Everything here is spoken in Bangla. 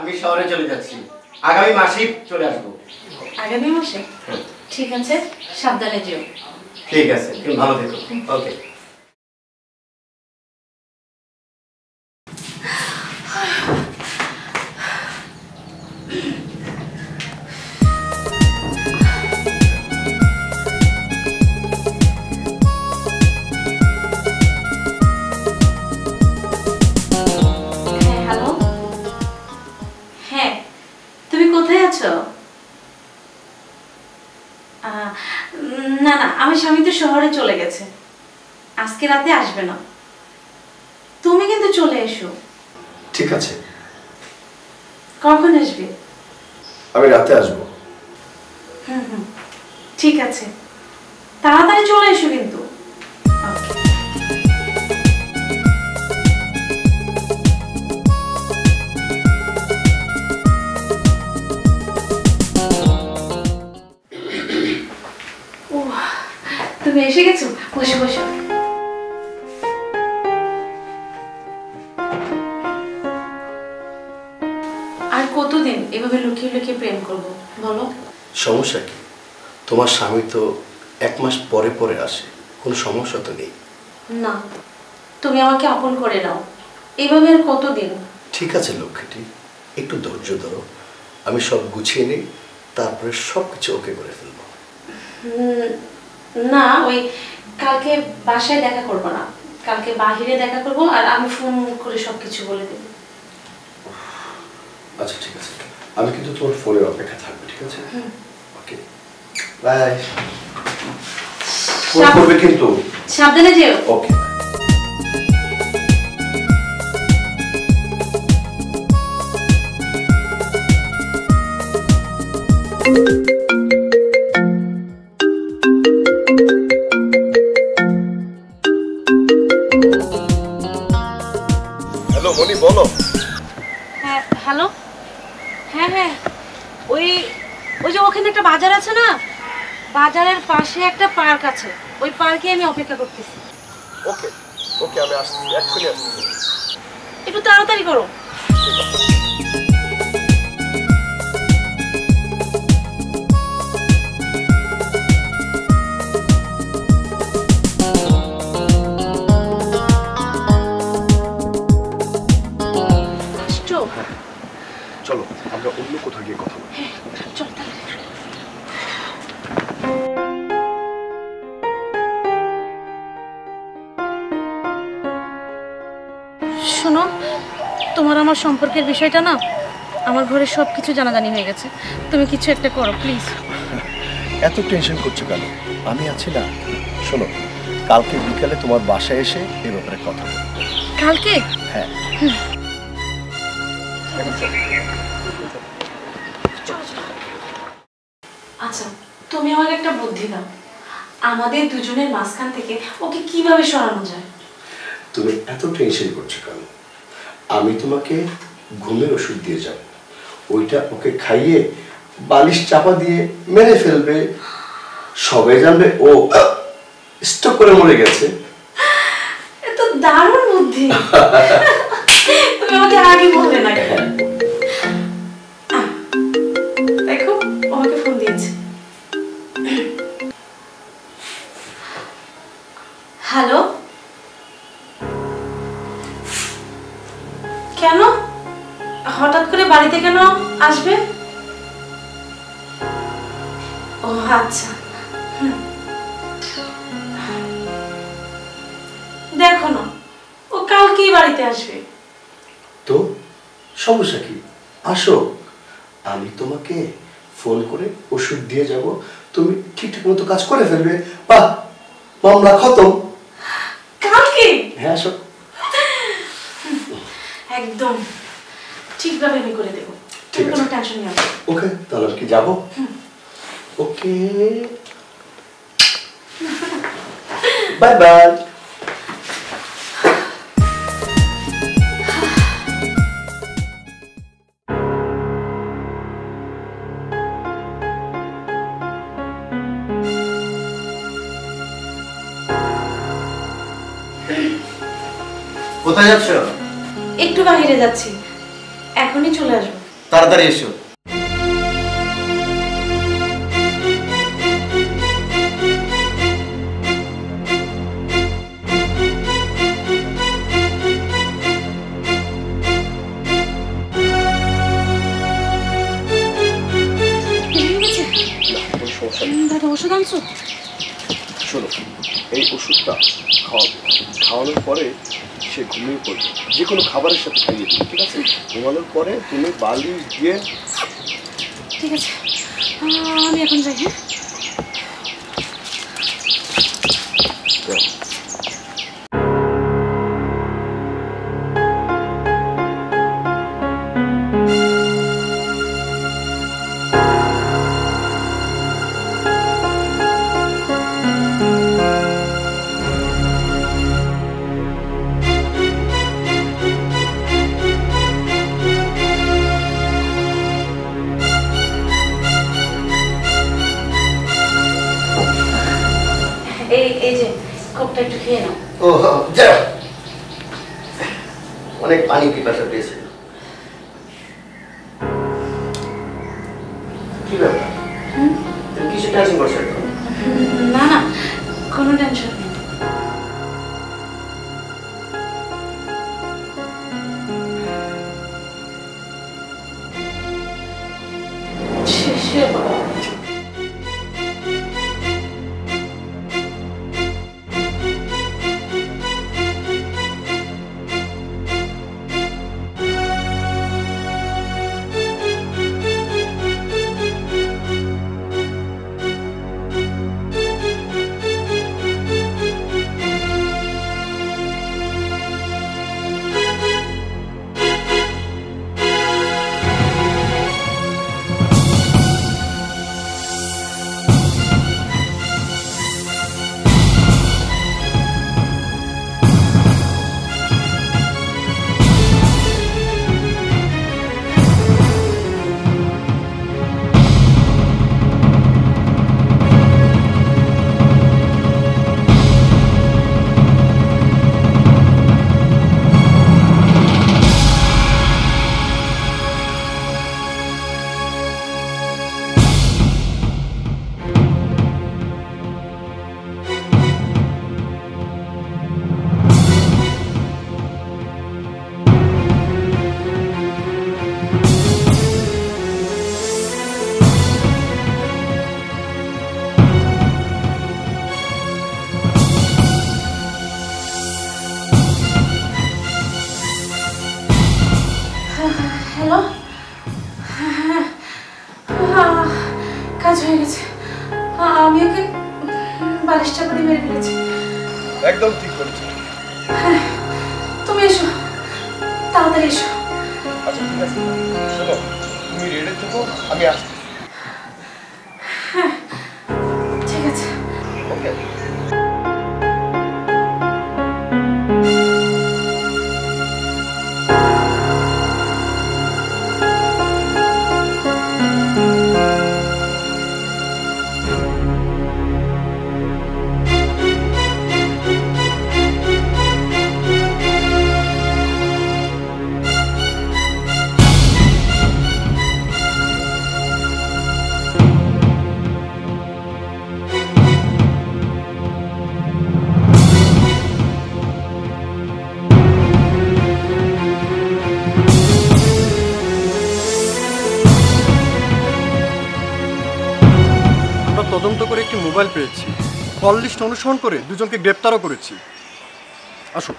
আমি শহরে চলে যাচ্ছি, আগামী মাসেই চলে আসবো। আগামী মাসে? ঠিক আছে, সাবধানে যেও। ঠিক আছে, তুমি ভালো থেকো। ওকে। না না, আমার স্বামী তো শহরে চলে গেছে, আজকে রাতে আসবে না। তুমি কিন্তু চলে এসো। ঠিক আছে। কখন আসবে? আমি রাতে আসবো। ঠিক আছে, তাড়াতাড়ি চলে এসো কিন্তু। তুমি এসে গেছো, বসে বসো। আর কতদিন এভাবে লুকিয়ে লুকিয়ে প্রেম করব বলো? সমস্যা কি? তোমার স্বামী তো 1 মাস পরে পরে আসে, কোনো সমস্যা তো নেই। না, তুমি আমাকে আপন করে নাও, এভাবে আর কতদিন? ঠিক আছে লক্ষ্মীটি, একটু ধৈর্য ধরো, আমি সব গুছিয়ে নিই, তারপরে সব কিছু ওকে করে ফেলবো। না, ওই কালকে বাসায় দেখা করবো না, কালকে বাহিরে দেখা করবো, আর আমি ফোন করে সবকিছু বলে দেব। আচ্ছা ঠিক আছে, আমি কিন্তু তোমার ফোনের অপেক্ষা থাকবো। ঠিক আছে, ওকে বাই। ফোন করবে কিন্তু, সাবধানে যেও। ওকে। হ্যালো মনি, বলো। হ্যাঁ হ্যালো। হ্যাঁ হ্যাঁ, ওই যে ওখানে একটা বাজার আছে না, বাজারের পাশে একটা পার্ক আছে, ওই পার্কে আমি অপেক্ষা করতেছি। ওকে ওকে, আমি আসছি, এক্ষুনি আসছি। একটু তাড়াতাড়ি করো। চলো আমরা অন্য কোথাও গিয়ে কথা বলি। শোনো, তোমার আমার সম্পর্কের বিষয়টা না আমার ঘরে সবকিছু জানাজানি হয়ে গেছে, তুমি কিছু একটা করো প্লিজ। এত টেনশন করছো কেন? আমি আছি না। শোনো, কালকে বিকালে তোমার বাসায় এসে এ ব্যাপারে কথা বলবো। কালকে? হ্যাঁ। আচ্ছা, তুমি আমাকে একটা বুদ্ধি দাও, আমাদের দুজনের মাঝখান থেকে ওকে কিভাবে সরানো যায়? তুমি এত টেনশন করছো কেন? আমি তোমাকে ঘুমের ওষুধ দিয়ে যাব, ওইটা ওকে খাইয়ে বালিশ চাপা দিয়ে মেরে ফেলবে, সবাই জানবে ও স্ট্রোক করে মরে গেছে। এত দারুণ বুদ্ধি, তুমি আমাকে আগে বললে না কেন? দেখো, আমাকে ফোন দিয়েছে। হ্যালো, কেন হঠাৎ করে বাড়িতে কেন আসবে? ও আচ্ছা, দেখো না, ও কালকেই বাড়িতে আসবে। তো সমস্যা কি? আসো, আমি তোমাকে ফোন করে ওষুধ দিয়ে যাব, তুমি ঠিকঠাক মতো কাজ করে ফেলবে, বাহ, মামলা খতম। কালকে? হ্যাঁ আসো। একদম ঠিকভাবে আমি করে দেবো, তুমি কোনো টেনশন নিও না। ওকে, তাহলে কি যাবো? ওকে, বাই বাই। কোথায় যাচ্ছ? একটু বাইরে যাচ্ছি, এখনই চলে আসবো। তাড়াতাড়ি এসো। দাদা ওষুধ আনছো? শোনো, এই ওষুধটা খাওয়াবে, খাওয়ানোর পরে সে ঘুমিয়ে পড়বে, যে কোনো খাবারের সাথে খাইয়ে দিবে, ঠিক আছে? ঘুমানোর পরে তুমি বালিশ দিয়ে। ঠিক আছে, আমি এখন যাই। হ্যাঁ এই যে কোকটা একটু খেয়ে নাও। ও যা, অনেক পানি পিপাসা পেয়েছে। কি ব্যাপার, তুমি কিছু টেনশন করছো? না না, কোনো টেনশন নেই। হ্যালো, কাজ হয়ে গেছে। আমি ওকে বালিশ চাপা দিয়ে মেরে ফেলেছি। একদম ঠিক করেছো। হ্যাঁ, তুমি এসো, তাড়াতাড়ি এসো। আচ্ছা ঠিক আছে, শোনো, তুমি রেডি থেকো, আমি আসছি। হ্যাঁ ঠিক আছে। ওকে। তদন্ত করে একটি মোবাইল পেয়েছি, কল লিস্ট অনুসরণ করে দুজনকে গ্রেপ্তারও করেছি। আসো।